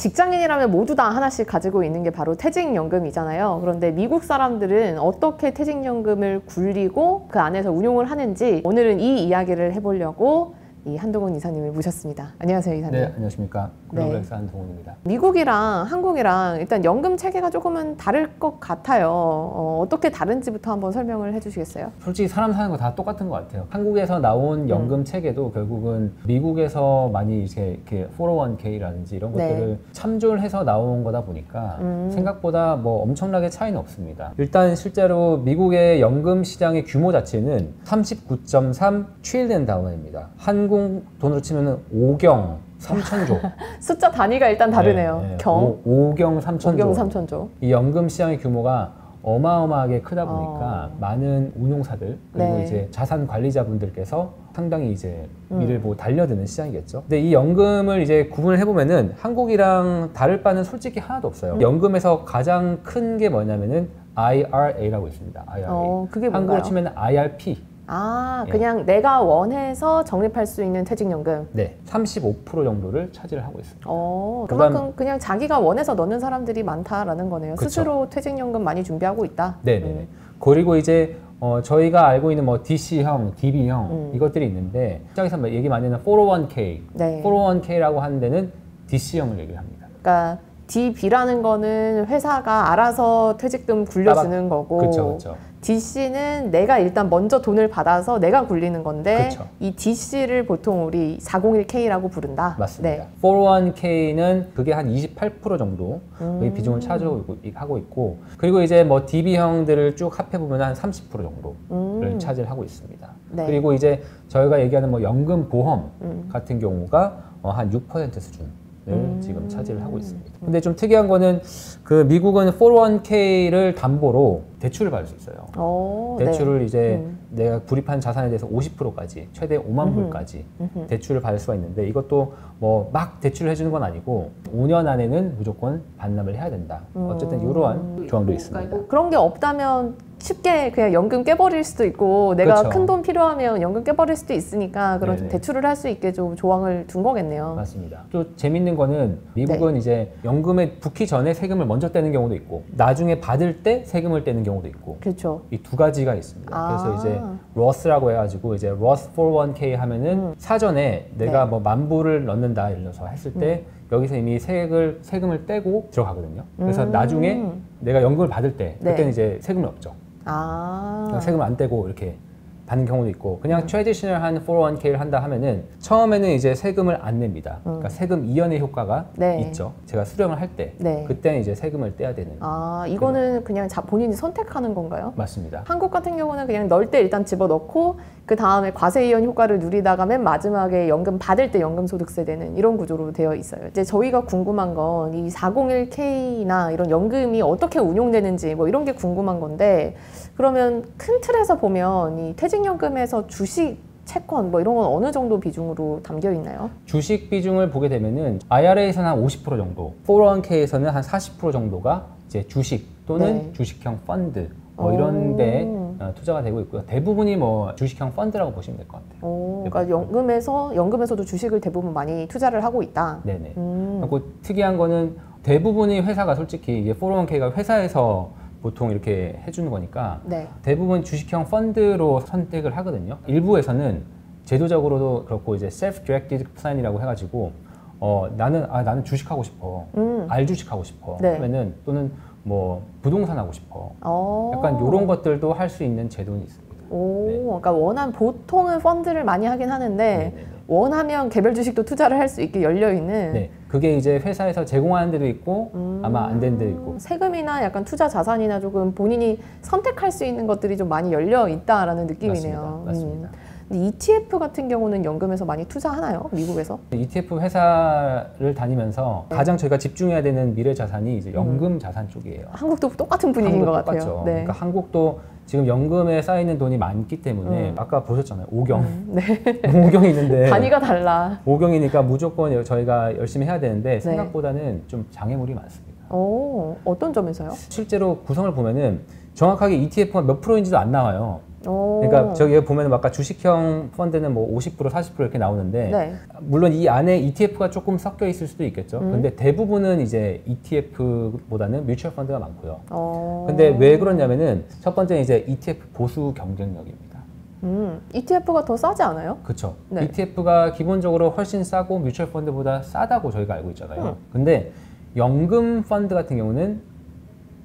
직장인이라면 모두 다 하나씩 가지고 있는 게 바로 퇴직연금이잖아요. 그런데 미국 사람들은 어떻게 퇴직연금을 굴리고 그 안에서 운용을 하는지 오늘은 이 이야기를 해보려고 이 한동훈 이사님을 모셨습니다. 안녕하세요, 이사님. 네, 안녕하십니까. 글로벌엑스 한동훈입니다. 미국이랑 한국이랑 일단 연금 체계가 조금은 다를 것 같아요. 어떻게 다른지부터 한번 설명을 해주시겠어요? 솔직히 사람 사는 거 다 똑같은 것 같아요. 한국에서 나온 연금 체계도 결국은 미국에서 많이 이제 이렇게 401k라든지 이런 것들을 참조를 해서 나온 거다 보니까 생각보다 뭐 엄청나게 차이는 없습니다. 일단 실제로 미국의 연금 시장의 규모 자체는 39.3 트릴리언 달러입니다. 한국 돈으로 치면은 5경 3천조. 숫자 단위가 일단 다르네요. 네, 네. 경 5경 3천조. 5경 3천조. 이 연금 시장의 규모가 어마어마하게 크다 보니까 많은 운용사들 그리고 이제 자산 관리자분들께서 상당히 이제 이를 보고 달려드는 시장이겠죠. 근데 이 연금을 이제 구분을 해보면은 한국이랑 다를 바는 솔직히 하나도 없어요. 연금에서 가장 큰 게 뭐냐면은 IRA라고 있습니다. IRA. 그게 뭔가요? 한국으로 치면 IRP. 그냥 내가 원해서 적립할 수 있는 퇴직연금. 네, 35% 정도를 차지를 하고 있습니다. 그만큼 그냥 자기가 원해서 넣는 사람들이 많다라는 거네요. 그쵸. 스스로 퇴직연금 많이 준비하고 있다. 네네. 그리고 이제 저희가 알고 있는 뭐 DC형, DB형 이것들이 있는데 시장에서 얘기 많이 하는 401k, 네. 401k라고 하는 데는 DC형을 얘기를 합니다. 그러니까 DB라는 거는 회사가 알아서 퇴직금 굴려주는 거고, 그렇죠. DC는 내가 일단 먼저 돈을 받아서 내가 굴리는 건데, 그쵸. 이 DC를 보통 우리 401k라고 부른다. 맞습니다. 401k는 그게 한 28% 정도 의 비중을 차지하고 있고, 그리고 이제 뭐 DB형들을 쭉 합해보면 한 30% 정도를 차지를 하고 있습니다. 네. 그리고 이제 저희가 얘기하는 뭐 연금 보험 같은 경우가 한 6% 수준. 지금 차지를 하고 있습니다. 근데 좀 특이한 거는 그 미국은 401k를 담보로 대출을 받을 수 있어요. 대출을 이제 내가 구입한 자산에 대해서 50%까지 최대 5만 불까지 대출을 받을 수가 있는데 이것도 뭐 막 대출을 해주는 건 아니고 5년 안에는 무조건 반납을 해야 된다. 어쨌든 이러한 조항도 있습니다. 그런 게 없다면 쉽게 그냥 연금 깨버릴 수도 있고 내가 그렇죠. 큰 돈 필요하면 연금 깨버릴 수도 있으니까 그런 좀 네네. 대출을 할 수 있게 좀 조항을 둔 거겠네요. 맞습니다. 또 재밌는 거는 미국은 이제 연금에 붓기 전에 세금을 먼저 떼는 경우도 있고 나중에 받을 때 세금을 떼는 경우도 있고 그렇죠. 이 두 가지가 있습니다. 그래서 이제 로스라고 해가지고 이제 로스 401k 하면은 사전에 내가 뭐 10,000불을 넣는다 예를 들어서 했을 때 여기서 이미 세금을 떼고 들어가거든요. 그래서 나중에 내가 연금을 받을 때 그때는 이제 세금이 없죠. 세금을 안 떼고 이렇게 받는 경우도 있고 그냥 트래디셔널한 401k를 한다 하면은 처음에는 이제 세금을 안 냅니다. 그러니까 세금 이연의 효과가 있죠. 제가 수령을 할 때 그때는 이제 세금을 떼야 되는. 이거는 그냥 본인이 선택하는 건가요? 맞습니다. 한국 같은 경우는 그냥 넣을 때 일단 집어넣고 그 다음에 과세 이연 효과를 누리다가 맨 마지막에 연금 받을 때 연금소득세 되는 이런 구조로 되어 있어요. 이제 저희가 궁금한 건 이 401k나 이런 연금이 어떻게 운용되는지 뭐 이런 게 궁금한 건데 그러면 큰 틀에서 보면 이 퇴직연금에서 주식 채권 뭐 이런 건 어느 정도 비중으로 담겨 있나요? 주식 비중을 보게 되면은 IRA에서는 한 50% 정도, 401k에서는 한 40% 정도가 이제 주식 또는 주식형 펀드 뭐 이런 데 투자가 되고 있고요. 대부분이 뭐 주식형 펀드라고 보시면 될 것 같아요. 그러니까 연금에서도 주식을 대부분 많이 투자를 하고 있다. 네네. 그리고 특이한 거는 대부분이 회사가 솔직히 이게 401k가 회사에서 보통 이렇게 해주는 거니까 대부분 주식형 펀드로 선택을 하거든요. 일부에서는 제도적으로도 그렇고 이제 self-directed plan이라고 해가지고 나는 주식하고 싶어, 알주식하고 싶어 하면은 또는 뭐 부동산 하고 싶어, 약간 이런 것들도 할 수 있는 제도는 있습니다. 그러니까 보통은 펀드를 많이 하긴 하는데 원하면 개별 주식도 투자를 할 수 있게 열려 있는. 그게 이제 회사에서 제공하는 데도 있고 아마 안 되는 데도 있고. 세금이나 약간 투자 자산이나 조금 본인이 선택할 수 있는 것들이 좀 많이 열려 있다라는 느낌이네요. 맞습니다. ETF 같은 경우는 연금에서 많이 투자하나요? 미국에서? ETF 회사를 다니면서 가장 저희가 집중해야 되는 미래 자산이 이제 연금 자산 쪽이에요. 한국도 똑같은 분위기인 것 같아요. 똑같죠. 그러니까 한국도 지금 연금에 쌓이는 돈이 많기 때문에 아까 보셨잖아요. 5경. 5경이 있는데 단위가 달라. 5경이니까 무조건 저희가 열심히 해야 되는데 생각보다는 좀 장애물이 많습니다. 어떤 점에서요? 실제로 구성을 보면은 정확하게 ETF가 몇 프로인지도 안 나와요. 그러니까 저기 보면 아까 주식형 펀드는 뭐 50%, 40% 이렇게 나오는데 네. 물론 이 안에 ETF가 조금 섞여 있을 수도 있겠죠. 근데 대부분은 이제 ETF보다는 뮤추얼 펀드가 많고요. 근데 왜 그러냐면은 첫 번째는 이제 ETF 보수 경쟁력입니다. ETF가 더 싸지 않아요? 그렇죠. 네. ETF가 기본적으로 훨씬 싸고 뮤추얼 펀드보다 싸다고 저희가 알고 있잖아요. 근데 연금 펀드 같은 경우는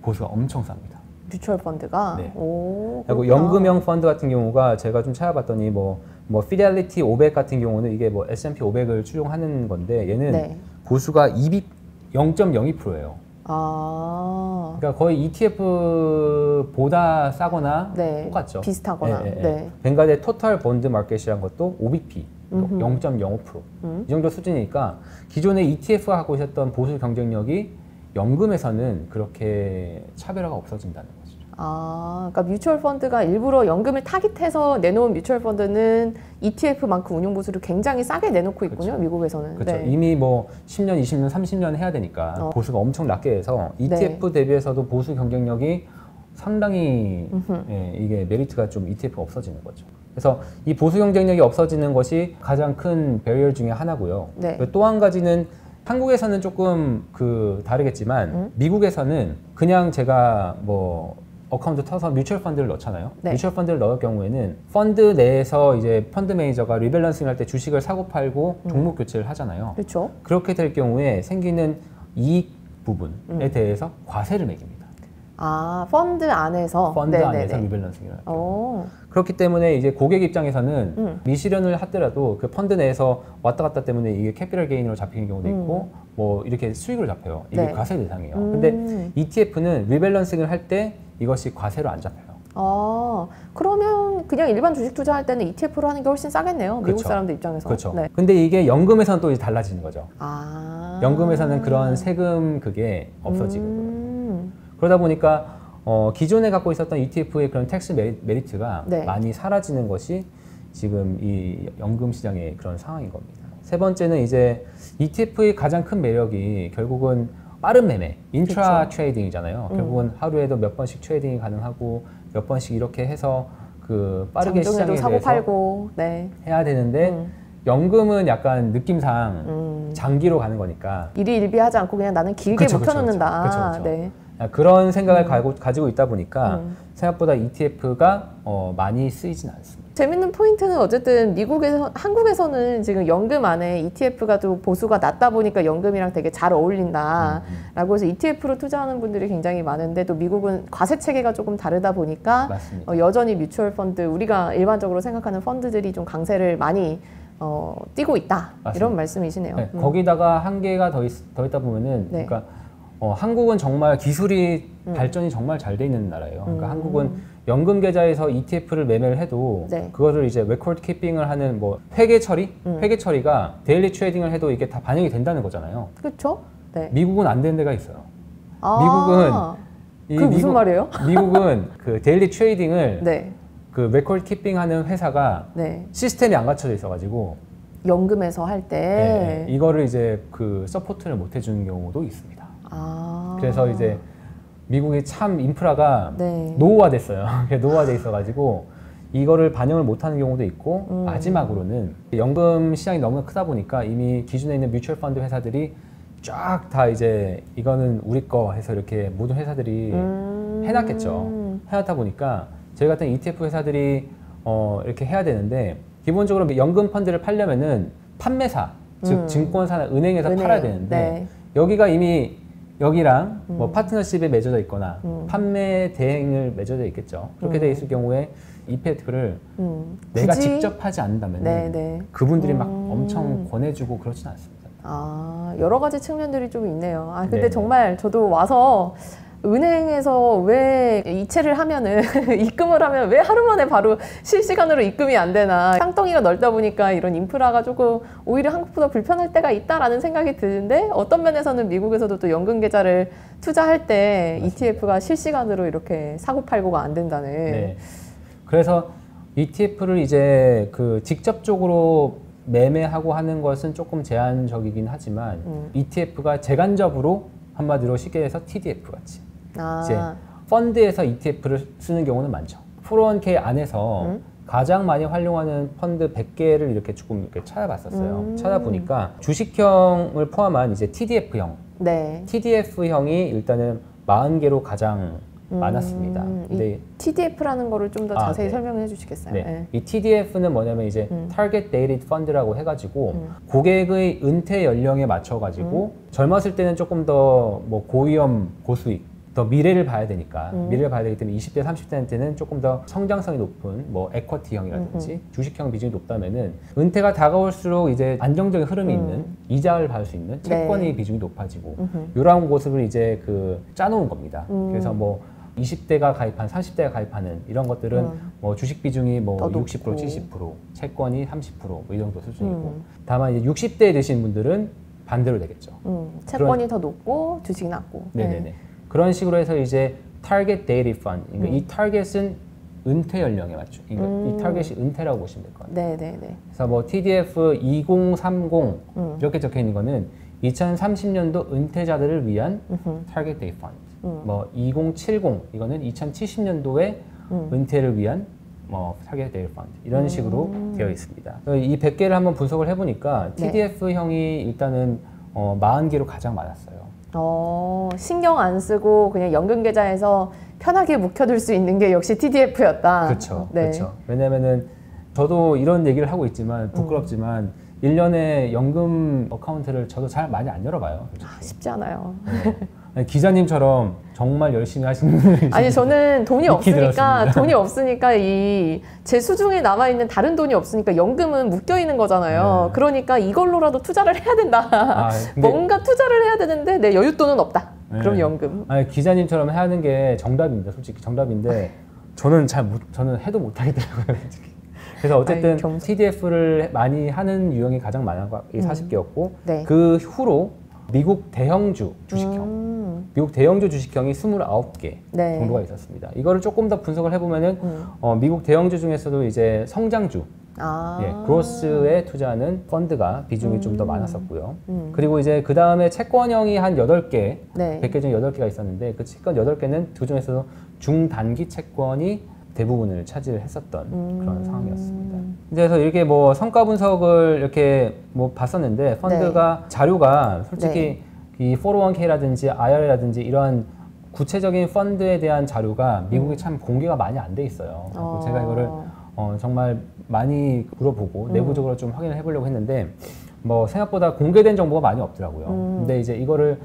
보수가 엄청 쌉니다. 뮤추얼 펀드가? 네. 오, 그리고 연금형 펀드 같은 경우가 제가 좀 찾아봤더니 뭐 피델리티 500 같은 경우는 이게 뭐 S&P 500을 추종하는 건데 얘는 네. 보수가 0.02%예요. 아. 그러니까 거의 ETF보다 싸거나 네. 똑같죠. 비슷하거나. 예, 예, 예. 네. 벵가드의 토탈 본드 마켓이란 것도 OBP 0.05%. 이 정도 수준이니까 기존의 ETF가 갖고 있었던 보수 경쟁력이 연금에서는 그렇게 차별화가 없어진다는 거죠. 아, 그러니까 뮤추얼 펀드가 일부러 연금을 타깃해서 내놓은 뮤추얼 펀드는 ETF만큼 운용 보수를 굉장히 싸게 내놓고 있군요, 그렇죠. 미국에서는. 그렇죠. 네. 이미 뭐 10년, 20년, 30년 해야 되니까 보수가 엄청 낮게 해서 ETF 대비해서도 보수 경쟁력이 상당히 이게 메리트가 좀 ETF가 없어지는 거죠. 그래서 이 보수 경쟁력이 없어지는 것이 가장 큰 배리어 중에 하나고요. 네. 또 한 가지는 한국에서는 조금 다르겠지만 미국에서는 그냥 제가 뭐 어카운트 터서 뮤추얼 펀드를 넣잖아요. 네. 뮤추얼 펀드를 넣을 경우에는 펀드 내에서 이제 펀드 매니저가 리밸런싱 할 때 주식을 사고 팔고 종목 교체를 하잖아요. 그렇죠. 그렇게 될 경우에 생기는 이익 부분에 대해서 과세를 매깁니다. 아, 펀드 안에서? 펀드 네네네. 안에서 리밸런싱을 할 경우. 오. 그렇기 때문에 이제 고객 입장에서는 미실현을 하더라도 그 펀드 내에서 왔다 갔다 때문에 이게 캐피털 게인으로 잡히는 경우도 있고 뭐 이렇게 수익으로 잡혀요. 이게 네. 과세 대상이에요. 근데 ETF는 리밸런싱을 할 때 이것이 과세로 안 잡혀요. 아, 그러면 그냥 일반 주식 투자할 때는 ETF로 하는 게 훨씬 싸겠네요. 미국 그렇죠. 사람들 입장에서. 그렇죠. 네. 근데 이게 연금에서는 또 이제 달라지는 거죠. 아. 연금에서는 그런 세금 그게 없어지거든요. 그러다 보니까 기존에 갖고 있었던 ETF의 그런 텍스 메리트가 네. 많이 사라지는 것이 지금 이 연금 시장의 그런 상황인 겁니다. 세 번째는 이제 ETF의 가장 큰 매력이 결국은 빠른 매매, 인트라 그렇죠. 트레이딩이잖아요. 결국은 하루에도 몇 번씩 트레이딩이 가능하고 몇 번씩 이렇게 해서 그 빠르게 시장에 장중에도 사고 대해서 팔고. 네. 해야 되는데 연금은 약간 느낌상 장기로 가는 거니까 일희일비하지 않고 그냥 나는 길게 묵혀놓는다. 그쵸, 그쵸. 네. 그런 생각을 가지고 있다 보니까 생각보다 ETF가 많이 쓰이진 않습니다. 재밌는 포인트는 어쨌든 한국에서는 지금 연금 안에 ETF가 좀 보수가 낮다 보니까 연금이랑 되게 잘 어울린다라고 해서 ETF로 투자하는 분들이 굉장히 많은데 또 미국은 과세 체계가 조금 다르다 보니까 맞습니다. 여전히 뮤추얼 펀드, 우리가 일반적으로 생각하는 펀드들이 좀 강세를 많이 띄고 있다. 맞습니다. 이런 말씀이시네요. 네, 거기다가 한계가 더 있다 보면은 네. 그러니까 한국은 정말 기술이 발전이 정말 잘 돼 있는 나라예요. 그러니까 한국은 연금 계좌에서 ETF를 매매를 해도 네. 그거를 이제 레코드 키핑을 하는 뭐 회계 처리가 데일리 트레이딩을 해도 이게 다 반영이 된다는 거잖아요. 그렇죠? 네. 미국은 안 되는 데가 있어요. 아, 그게 무슨 말이에요? 미국은 그 데일리 트레이딩을 네. 그 레코드 키핑하는 회사가 네. 시스템이 안 갖춰져 있어가지고 연금에서 할 때. 이거를 이제 그 서포트를 못 해주는 경우도 있습니다. 아. 그래서 이제 미국이 참 인프라가 네. 노후화됐어요. 노후화돼 있어가지고 이거를 반영을 못하는 경우도 있고 마지막으로는 연금 시장이 너무 크다 보니까 이미 기존에 있는 뮤추얼 펀드 회사들이 쫙 다 이제 이거는 우리 거 해서 이렇게 모든 회사들이 해놨겠죠. 해놨다 보니까 저희 같은 ETF 회사들이 이렇게 해야 되는데 기본적으로 연금 펀드를 팔려면은 판매사 즉 증권사나 은행에서 팔아야 되는데 네. 여기가 이미 여기랑 뭐 파트너십에 맺어져 있거나 판매 대행을 맺어져 있겠죠. 그렇게 돼 있을 경우에 ETF를 내가 굳이? 직접 하지 않는다면 네. 그분들이 막 엄청 권해주고 그렇진 않습니다. 아, 여러 가지 측면들이 좀 있네요. 아, 근데 네네. 정말 저도 와서 은행에서 왜 이체를 하면은 입금을 하면 왜 하루 만에 바로 실시간으로 입금이 안 되나, 땅덩이가 넓다 보니까 이런 인프라가 조금 오히려 한국보다 불편할 때가 있다라는 생각이 드는데 어떤 면에서는 미국에서도 또 연금 계좌를 투자할 때 맞습니다. ETF가 실시간으로 이렇게 사고 팔고가 안 된다는. 네. 그래서 ETF를 이제 그 직접적으로 매매하고 하는 것은 조금 제한적이긴 하지만 ETF가 재간접으로 한마디로 쉽게 해서 TDF 같이 이제 아, 펀드에서 ETF를 쓰는 경우는 많죠. 401k 안에서 가장 많이 활용하는 펀드 100개를 이렇게 조금 이렇게 찾아봤었어요. 찾아보니까 주식형을 포함한 이제 TDF형, 네. TDF형이 일단은 40개로 가장 많았습니다. 근데 TDF라는 거를 좀 더 자세히 네. 설명해 주시겠어요? 네. 네. 이 TDF는 뭐냐면 이제 Target Dated Fund라고 해가지고 고객의 은퇴 연령에 맞춰가지고 젊었을 때는 조금 더 뭐 고위험, 고수익, 더 미래를 봐야 되니까 미래를 봐야 되기 때문에 20대, 30대한테는 조금 더 성장성이 높은 뭐 에쿼티형이라든지 주식형 비중이 높다면은 은퇴가 다가올수록 이제 안정적인 흐름이 있는 이자를 받을 수 있는 채권의 네. 비중이 높아지고 이러한 모습을 이제 그 짜놓은 겁니다. 그래서 뭐 20대가 가입한, 30대가 가입하는 이런 것들은 뭐 주식 비중이 뭐 60%, 70%, 채권이 30%, 뭐 이 정도 수준이고 다만 이제 60대에 드신 분들은 반대로 되겠죠. 채권이 더 높고 주식이 낮고. 네네네. 네. 그런 식으로 해서 이제 Target Dated Fund, 그러니까 이 타겟은 은퇴 연령에 맞죠. 그러니까 이 타겟이 은퇴라고 보시면 될 것 같아요. 네네네. 그래서 뭐 TDF 2030 이렇게 적혀 있는 거는 2030년도 은퇴자들을 위한 Target Date Fund. 뭐 2070 이거는 2070년도에 은퇴를 위한 뭐 Target Date Fund 이런 식으로 되어 있습니다. 이 100개를 한번 분석을 해보니까 네. TDF형이 일단은 40개로 가장 많았어요. 신경 안 쓰고 그냥 연금 계좌에서 편하게 묵혀둘 수 있는 게 역시 TDF였다. 그렇죠. 네. 그렇죠. 왜냐면은 저도 이런 얘기를 하고 있지만 부끄럽지만 1년에 연금 어카운트를 저도 잘 많이 안 열어봐요. 쉽지 않아요. 네. 기자님처럼 정말 열심히 하시는 분이 아니 저는 돈이 들었습니다. 없으니까 이 제 수중에 남아 있는 다른 돈이 없으니까 연금은 묶여 있는 거잖아요. 네. 그러니까 이걸로라도 투자를 해야 된다. 근데 뭔가 투자를 해야 되는데 내 여윳돈은 없다. 네. 그럼 연금. 아니, 기자님처럼 하는 게 정답입니다. 솔직히 정답인데 저는 저는 해도 못 하겠더라고요. 솔직히. 그래서 어쨌든 아이, TDF를 많이 하는 유형이 가장 많은 거 40개였고 네. 그 후로 미국 대형주 주식형 미국 대형주 주식형이 29개 네. 정도가 있었습니다. 이거를 조금 더 분석을 해보면은 미국 대형주 중에서도 이제 성장주, 그로스에 투자하는 펀드가 비중이 좀 더 많았었고요. 그리고 이제 그 다음에 채권형이 한 8개, 네. 100개 중에 8개가 있었는데 그 채권 8개는 그 중에서도 중단기 채권이 대부분을 차지를 했었던 그런 상황이었습니다. 그래서 이렇게 뭐 성과 분석을 이렇게 뭐 봤었는데 펀드가 자료가 솔직히 이 401k라든지 IRA라든지 이러한 구체적인 펀드에 대한 자료가 미국에 참 공개가 많이 안 돼 있어요. 그래서 제가 이거를 정말 많이 물어보고 내부적으로 좀 확인을 해보려고 했는데 뭐 생각보다 공개된 정보가 많이 없더라고요. 근데 이제 이거를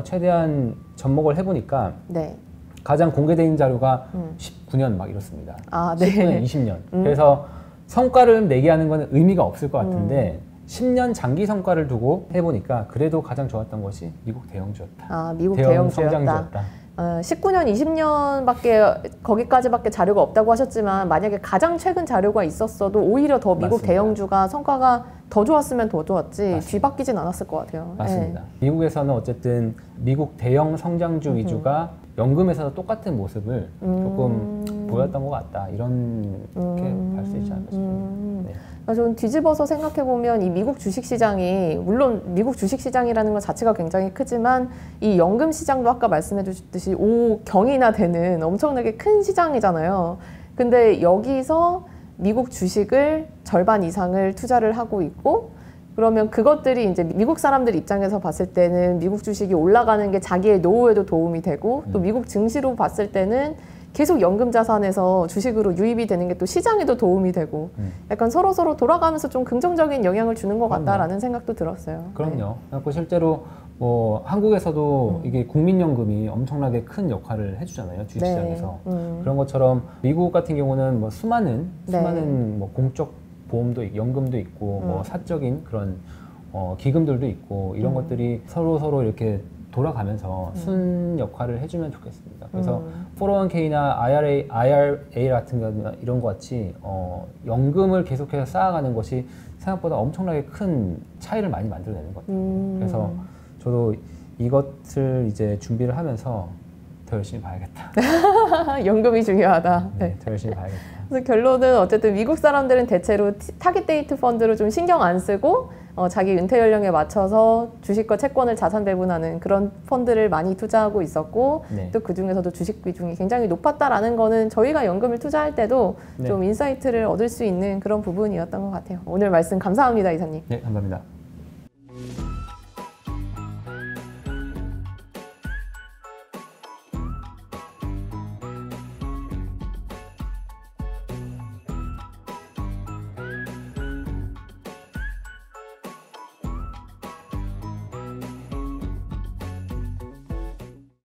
최대한 접목을 해보니까 네. 가장 공개된 자료가 19년 막 이렇습니다. 네. 19년, 20년. 그래서 성과를 내게 하는 건 의미가 없을 것 같은데 10년 장기 성과를 두고 해보니까 그래도 가장 좋았던 것이 미국 대형주였다. 미국 대형 대형주였다. 성장주였다. 19년, 20년밖에 거기까지밖에 자료가 없다고 하셨지만 만약에 가장 최근 자료가 있었어도 오히려 더 미국 맞습니다. 대형주가 성과가 더 좋았으면 더 좋았지 맞습니다. 뒤바뀌진 않았을 것 같아요. 맞습니다. 미국에서는 어쨌든 미국 대형 성장주 위주가 연금에서도 똑같은 모습을 조금 보였던 것 같다. 이렇게 볼 수 있지 않을까 싶습니다. 네. 저는 뒤집어서 생각해보면 이 미국 주식시장이 물론 미국 주식시장이라는 것 자체가 굉장히 크지만 이 연금 시장도 아까 말씀해 주셨듯이 5경이나 되는 엄청나게 큰 시장이잖아요. 근데 여기서 미국 주식을 절반 이상을 투자를 하고 있고 그러면 그것들이 이제 미국 사람들 입장에서 봤을 때는 미국 주식이 올라가는 게 자기의 노후에도 도움이 되고 또 미국 증시로 봤을 때는 계속 연금 자산에서 주식으로 유입이 되는 게 또 시장에도 도움이 되고 약간 서로 돌아가면서 좀 긍정적인 영향을 주는 것 같다라는 생각도 들었어요. 그럼요. 그래서 실제로 뭐 한국에서도 이게 국민연금이 엄청나게 큰 역할을 해주잖아요. 주식시장에서. 그런 것처럼 미국 같은 경우는 뭐 수많은 뭐 공적 보험도 연금도 있고 뭐 사적인 그런 기금들도 있고 이런 것들이 서로 이렇게 돌아가면서 순 역할을 해주면 좋겠습니다. 그래서 401k나 IRA 같은 거 이런 것 같이 연금을 계속해서 쌓아가는 것이 생각보다 엄청나게 큰 차이를 많이 만들어내는 것 같아요. 그래서 저도 이것을 이제 준비를 하면서 더 열심히 봐야겠다. 연금이 중요하다. 네, 더 열심히 봐야겠다. 그래서 결론은 어쨌든 미국 사람들은 대체로 타깃 데이트 펀드로 좀 신경 안 쓰고 자기 은퇴 연령에 맞춰서 주식과 채권을 자산 배분하는 그런 펀드를 많이 투자하고 있었고 네. 또 그중에서도 주식 비중이 굉장히 높았다라는 거는 저희가 연금을 투자할 때도 네. 좀 인사이트를 얻을 수 있는 그런 부분이었던 것 같아요. 오늘 말씀 감사합니다, 이사님. 네, 감사합니다.